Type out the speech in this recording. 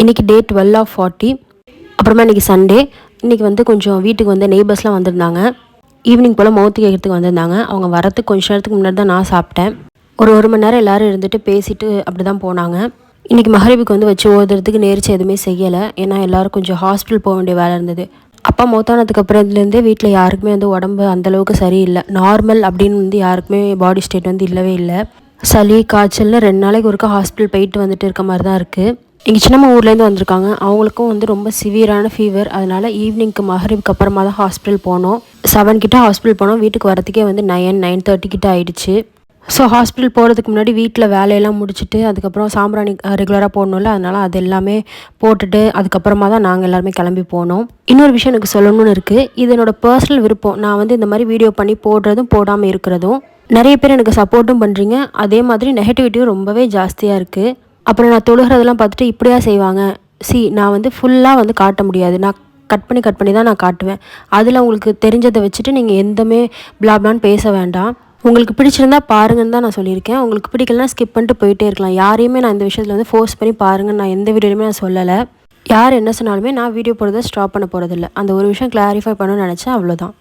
இன்றைக்கி டே 12 ஆஃப் 40. அப்புறமா இன்றைக்கி சண்டே. இன்றைக்கி வந்து கொஞ்சம் வீட்டுக்கு வந்து நெய்பர்ஸ்லாம் வந்திருந்தாங்க. ஈவினிங் போல் மவுத்து கேட்குறதுக்கு வந்திருந்தாங்க. அவங்க வரத்துக்கு கொஞ்சம் நேரத்துக்கு முன்னாடி தான் நான் சாப்பிட்டேன். ஒரு மணி நேரம் எல்லோரும் இருந்துட்டு பேசிட்டு அப்படி தான் போனாங்க. இன்றைக்கி மகரிபுக்கு வந்து வச்சு ஓதுறதுக்கு நேர்ச்சி எதுவுமே செய்யலை. ஏன்னா எல்லோரும் கொஞ்சம் ஹாஸ்பிட்டல் போக வேண்டிய வேலை இருந்தது. அப்பா மௌத்தானதுக்கு அப்புறத்துலேருந்தே வீட்டில் யாருக்குமே வந்து உடம்பு அந்தளவுக்கு சரியில்லை. நார்மல் அப்படின்னு வந்து யாருக்குமே பாடி ஸ்டேட் வந்து இல்லவே இல்லை. சளி காய்ச்சல்னு 2 நாளைக்கு ஒருக்கா ஹாஸ்பிட்டல் போயிட்டு வந்துட்டு இருக்க மாதிரி தான் இருக்குது. எங்கள் சின்னம்மா ஊர்லேருந்து வந்திருக்காங்க. அவங்களுக்கும் வந்து ரொம்ப சிவியரான ஃபீவர். அதனால் ஈவினிங்க்கு மகரிபுக்கு அப்புறமா தான் ஹாஸ்பிட்டல் போனோம். 7 கிட்ட ஹாஸ்பிட்டல் போனோம். வீட்டுக்கு வரத்துக்கே வந்து 9:30 கிட்ட ஆயிடுச்சு. ஸோ ஹாஸ்பிட்டல் போகிறதுக்கு முன்னாடி வீட்டில் வேலையெல்லாம் முடிச்சுட்டு அதுக்கப்புறம் சாம்பிராணி ரெகுலராக போடணும்ல, அதனால் அது எல்லாமே போட்டுட்டு அதுக்கப்புறமா தான் நாங்கள் எல்லாருமே கிளம்பி போனோம். இன்னொரு விஷயம் எனக்கு சொல்லணும்னு இருக்குது. இது என்னோடய பர்சனல் விருப்பம். நான் வந்து இந்த மாதிரி வீடியோ பண்ணி போடுறதும் போடாமல் இருக்கிறதும். நிறைய பேர் எனக்கு சப்போர்ட்டும் பண்ணுறீங்க. அதே மாதிரி நெகட்டிவிட்டியும் ரொம்பவே ஜாஸ்தியாக இருக்குது. அப்புறம் நான் தொழுகிறதெல்லாம் பார்த்துட்டு இப்படியா செய்வாங்க. நான் வந்து ஃபுல்லாக வந்து காட்ட முடியாது. நான் கட் பண்ணி தான் நான் காட்டுவேன். அதில் உங்களுக்கு தெரிஞ்சதை வச்சுட்டு நீங்கள் எந்தமே பிளாப்லான்னு பேச வேண்டாம். உங்களுக்கு பிடிச்சிருந்தா பாருங்கன்னு தான் நான் சொல்லியிருக்கேன். உங்களுக்கு பிடிக்கலனா ஸ்கிப் பண்ணிட்டு போயிட்டே இருக்கலாம். யாரையுமே நான் இந்த விஷயத்தில் வந்து ஃபோர்ஸ் பண்ணி பாருங்கன்னு நான் எந்த வீடியோலையுமே நான் சொல்லலை. யார் என்ன சொன்னாலுமே நான் வீடியோ போடுறதை ஸ்டாப் பண்ண போகிறதில்ல. அந்த ஒரு விஷயம் கிளாரிஃபை பண்ணணும்னு நினச்சேன், அவ்வளோதான்.